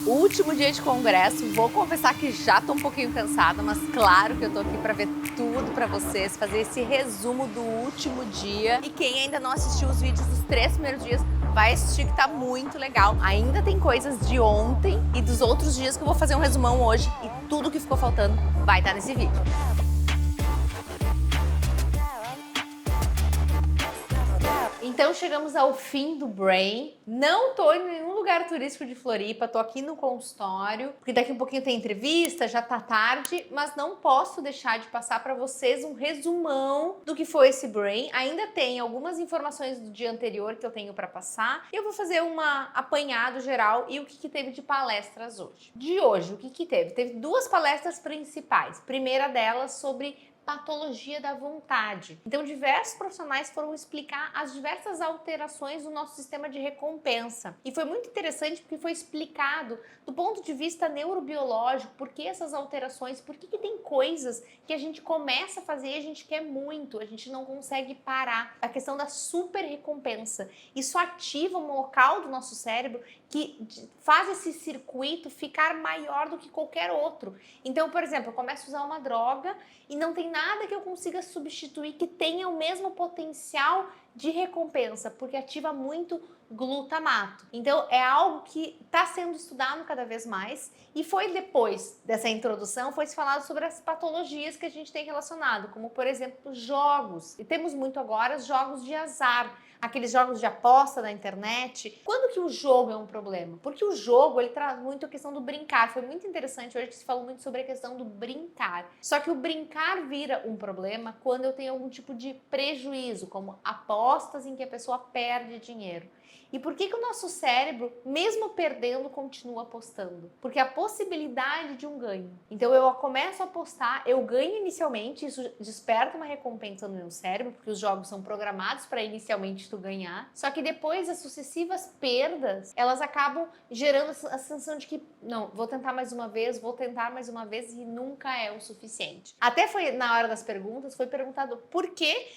Último dia de congresso, vou confessar que já tô um pouquinho cansada, mas claro que eu tô aqui pra ver tudo pra vocês, fazer esse resumo do último dia. E quem ainda não assistiu os vídeos dos 3 primeiros dias, vai assistir que tá muito legal. Ainda tem coisas de ontem e dos outros dias que eu vou fazer um resumão hoje e tudo que ficou faltando vai estar nesse vídeo. Então chegamos ao fim do Brain. Não tô em nenhum lugar turístico de Floripa, tô aqui no consultório, porque daqui um pouquinho tem entrevista, já tá tarde, mas não posso deixar de passar para vocês um resumão do que foi esse Brain. Ainda tem algumas informações do dia anterior que eu tenho para passar, e eu vou fazer um apanhado geral e o que teve de palestras hoje. De hoje, o que teve? Teve 2 palestras principais. Primeira delas sobre patologia da vontade. Então, diversos profissionais foram explicar as diversas alterações do nosso sistema de recompensa. E foi muito interessante porque foi explicado do ponto de vista neurobiológico por que essas alterações, por que tem coisas que a gente começa a fazer e a gente quer muito, a gente não consegue parar. A questão da super recompensa. Isso ativa um local do nosso cérebro que faz esse circuito ficar maior do que qualquer outro. Então, por exemplo, eu começo a usar uma droga e não tem nada que eu consiga substituir que tenha o mesmo potencial de recompensa, porque ativa muito glutamato. Então, é algo que está sendo estudado cada vez mais e foi depois dessa introdução, foi se falado sobre as patologias que a gente tem relacionado, como, por exemplo, jogos. E temos muito agora os jogos de azar, aqueles jogos de aposta na internet. Quando que o jogo é um problema? Porque o jogo, ele traz muito a questão do brincar. Foi muito interessante hoje que se falou muito sobre a questão do brincar. Só que o brincar vira um problema quando eu tenho algum tipo de prejuízo, como apostas em que a pessoa perde dinheiro. E por que o nosso cérebro, mesmo perdendo, continua apostando? Porque a possibilidade de um ganho. Então eu começo a apostar, eu ganho inicialmente, isso desperta uma recompensa no meu cérebro, porque os jogos são programados para inicialmente tu ganhar. Só que depois as sucessivas perdas, elas acabam gerando a sensação de que, não, vou tentar mais uma vez, vou tentar mais uma vez e nunca é o suficiente. Até foi na hora das perguntas, foi perguntado por que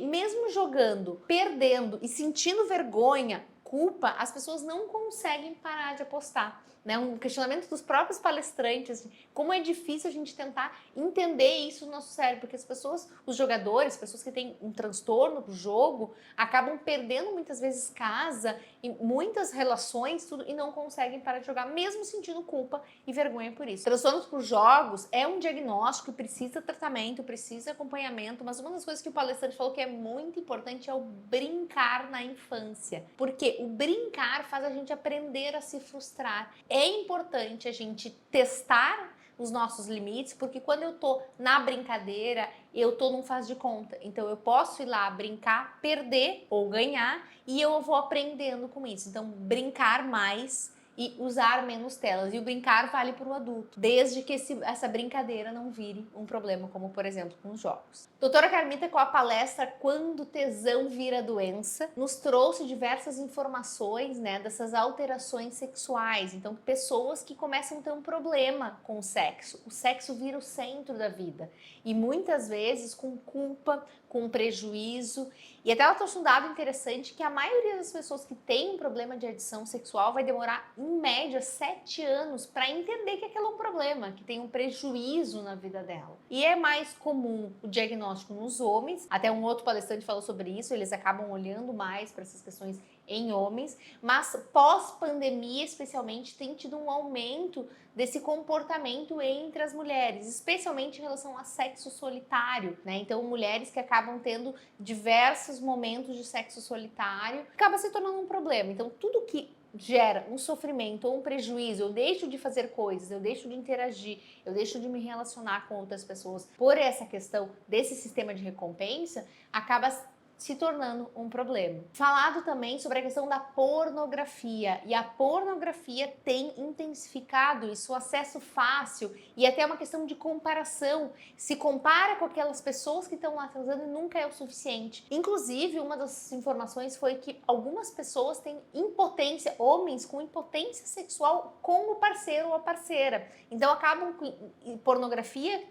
mesmo jogando, perdendo e sentindo vergonha, culpa, as pessoas não conseguem parar de apostar. Né? Um questionamento dos próprios palestrantes, como é difícil a gente tentar entender isso no nosso cérebro, porque as pessoas, os jogadores, pessoas que têm um transtorno do jogo, acabam perdendo muitas vezes casa e muitas relações, tudo, e não conseguem parar de jogar, mesmo sentindo culpa e vergonha por isso. Transtornos por jogos é um diagnóstico, precisa tratamento, precisa acompanhamento, mas uma das coisas que o palestrante falou que é muito importante é o brincar na infância, porque o brincar faz a gente aprender a se frustrar. É importante a gente testar os nossos limites, porque quando eu tô na brincadeira, eu tô num faz de conta. Então eu posso ir lá brincar, perder ou ganhar e eu vou aprendendo com isso. Então brincar mais e usar menos telas. E o brincar vale para o adulto, desde que essa brincadeira não vire um problema, como por exemplo com os jogos. Doutora Carmita, com a palestra Quando Tesão Vira Doença, nos trouxe diversas informações, né, dessas alterações sexuais. Então, pessoas que começam a ter um problema com o sexo vira o centro da vida. E muitas vezes com culpa, com prejuízo. E até ela trouxe um dado interessante que a maioria das pessoas que tem um problema de adição sexual vai demorar, em média, 7 anos para entender que aquilo é um problema, que tem um prejuízo na vida dela. E é mais comum o diagnóstico nos homens, até um outro palestrante falou sobre isso, eles acabam olhando mais para essas questões em homens, mas pós-pandemia, especialmente, tem tido um aumento desse comportamento entre as mulheres, especialmente em relação a sexo solitário, né? Então, mulheres que acabam tendo diversos momentos de sexo solitário, acaba se tornando um problema. Então, tudo que gera um sofrimento ou um prejuízo, eu deixo de fazer coisas, eu deixo de interagir, eu deixo de me relacionar com outras pessoas por essa questão desse sistema de recompensa, acaba se tornando um problema. Falado também sobre a questão da pornografia, e a pornografia tem intensificado isso, o acesso fácil e até uma questão de comparação, se compara com aquelas pessoas que estão lá transando e nunca é o suficiente. Inclusive, uma das informações foi que algumas pessoas têm impotência, homens com impotência sexual com o parceiro ou a parceira, então acabam com pornografia,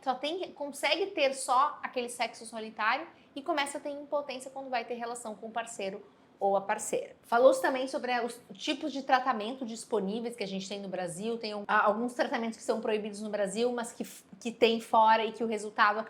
consegue ter só aquele sexo solitário e começa a ter impotência quando vai ter relação com o parceiro ou a parceira. Falou-se também sobre os tipos de tratamento disponíveis que a gente tem no Brasil. Tem alguns tratamentos que são proibidos no Brasil, mas que tem fora e que o resultado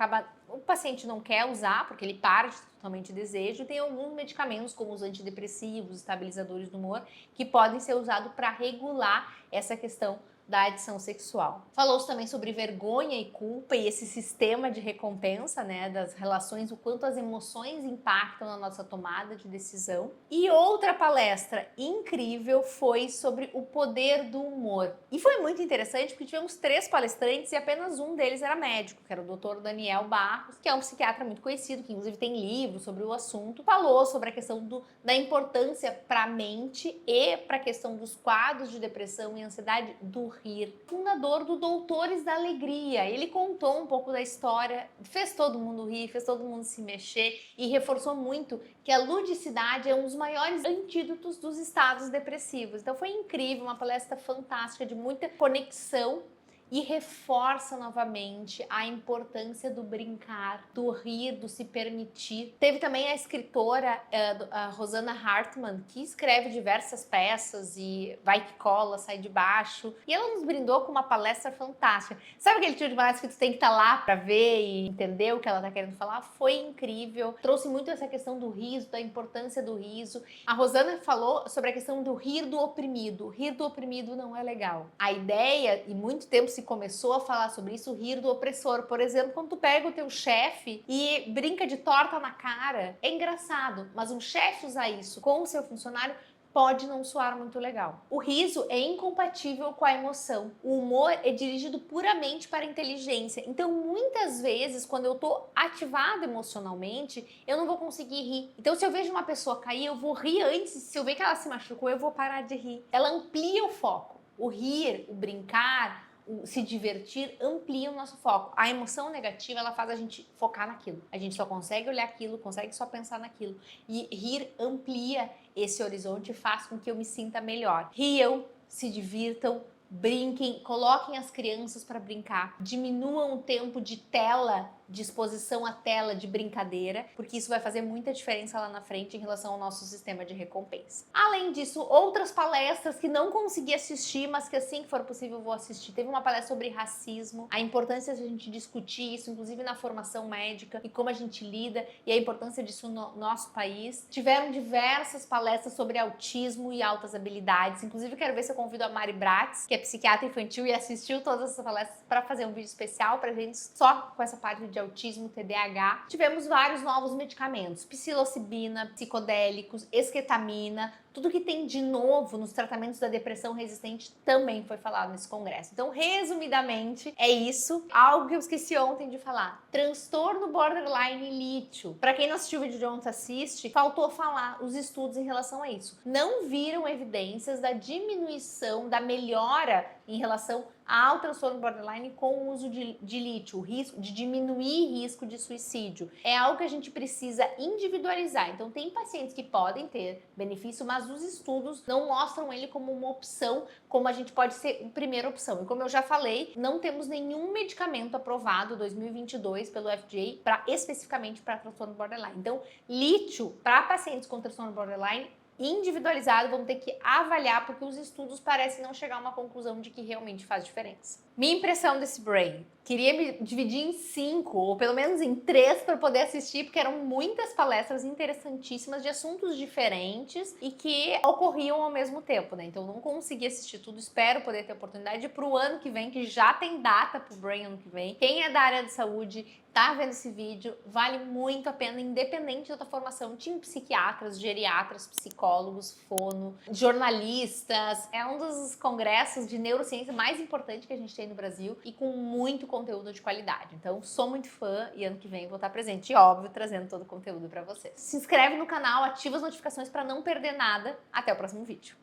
o paciente não quer usar, porque ele parte totalmente desejo. Tem alguns medicamentos, como os antidepressivos, estabilizadores do humor, que podem ser usados para regular essa questão da adição sexual. Falou-se também sobre vergonha e culpa e esse sistema de recompensa, né, das relações, o quanto as emoções impactam na nossa tomada de decisão. E outra palestra incrível foi sobre o poder do humor. E foi muito interessante porque tivemos 3 palestrantes e apenas um deles era médico, que era o Dr. Daniel Barros, que é um psiquiatra muito conhecido, que inclusive tem livros sobre o assunto. Falou sobre a questão da importância para a mente e para a questão dos quadros de depressão e ansiedade do rir. Fundador do Doutores da Alegria. Ele contou um pouco da história, fez todo mundo rir, fez todo mundo se mexer e reforçou muito que a ludicidade é um dos maiores antídotos dos estados depressivos. Então foi incrível, uma palestra fantástica, de muita conexão e reforça novamente a importância do brincar, do rir, do se permitir. Teve também a escritora a Rosanna Hartmann, que escreve diversas peças e vai que cola, sai de baixo. E ela nos brindou com uma palestra fantástica. Sabe aquele tipo de palestra que tu tem que estar lá para ver e entender o que ela está querendo falar? Foi incrível. Trouxe muito essa questão do riso, da importância do riso. A Rosanna falou sobre a questão do rir do oprimido. Rir do oprimido não é legal. A ideia, e muito tempo se começou a falar sobre isso, rir do opressor. Por exemplo, quando tu pega o teu chefe e brinca de torta na cara, é engraçado, mas um chefe usar isso com o seu funcionário pode não soar muito legal. O riso é incompatível com a emoção. O humor é dirigido puramente para a inteligência. Então, muitas vezes, quando eu tô ativada emocionalmente, eu não vou conseguir rir. Então, se eu vejo uma pessoa cair, eu vou rir antes. Se eu ver que ela se machucou, eu vou parar de rir. Ela amplia o foco. O rir, o brincar, se divertir amplia o nosso foco. A emoção negativa, ela faz a gente focar naquilo. A gente só consegue olhar aquilo, consegue só pensar naquilo. E rir amplia esse horizonte e faz com que eu me sinta melhor. Riam, se divirtam, brinquem, coloquem as crianças para brincar, diminuam o tempo de tela, de exposição à tela, de brincadeira, porque isso vai fazer muita diferença lá na frente em relação ao nosso sistema de recompensa. Além disso, outras palestras que não consegui assistir, mas que assim que for possível eu vou assistir. Teve uma palestra sobre racismo, a importância de a gente discutir isso, inclusive na formação médica, e como a gente lida, e a importância disso no nosso país. Tiveram diversas palestras sobre autismo e altas habilidades, inclusive quero ver se eu convido a Mari Bratz, que é psiquiatra infantil e assistiu todas essas palestras, para fazer um vídeo especial pra gente só com essa parte de autismo, TDAH. Tivemos vários novos medicamentos, psilocibina, psicodélicos, esquetamina, tudo que tem de novo nos tratamentos da depressão resistente também foi falado nesse congresso. Então, resumidamente, é isso. Algo que eu esqueci ontem de falar. Transtorno borderline lítio. Para quem não assistiu o vídeo de ontem, assiste. Faltou falar os estudos em relação a isso. Não viram evidências da diminuição, da melhora em relação ao transtorno borderline com o uso de lítio, o risco de diminuir risco de suicídio. É algo que a gente precisa individualizar. Então, tem pacientes que podem ter benefício, mas os estudos não mostram ele como uma opção, como a gente pode ser a primeira opção. E como eu já falei, não temos nenhum medicamento aprovado 2022 pelo FDA especificamente para transtorno borderline. Então, lítio para pacientes com transtorno borderline individualizado, vamos ter que avaliar, porque os estudos parecem não chegar a uma conclusão de que realmente faz diferença. Minha impressão desse Brain, queria me dividir em 5 ou pelo menos em 3 para poder assistir, porque eram muitas palestras interessantíssimas de assuntos diferentes e que ocorriam ao mesmo tempo, né? Então eu não consegui assistir tudo, espero poder ter oportunidade para o ano que vem, que já tem data para o Brain ano que vem. Quem é da área de saúde, tá vendo esse vídeo, vale muito a pena, independente da tua formação. Tinha psiquiatras, geriatras, psicólogos, fono, jornalistas. É um dos congressos de neurociência mais importantes que a gente tem no Brasil e com muito conteúdo de qualidade. Então, sou muito fã e ano que vem vou estar presente e, óbvio, trazendo todo o conteúdo para vocês. Se inscreve no canal, ativa as notificações para não perder nada. Até o próximo vídeo.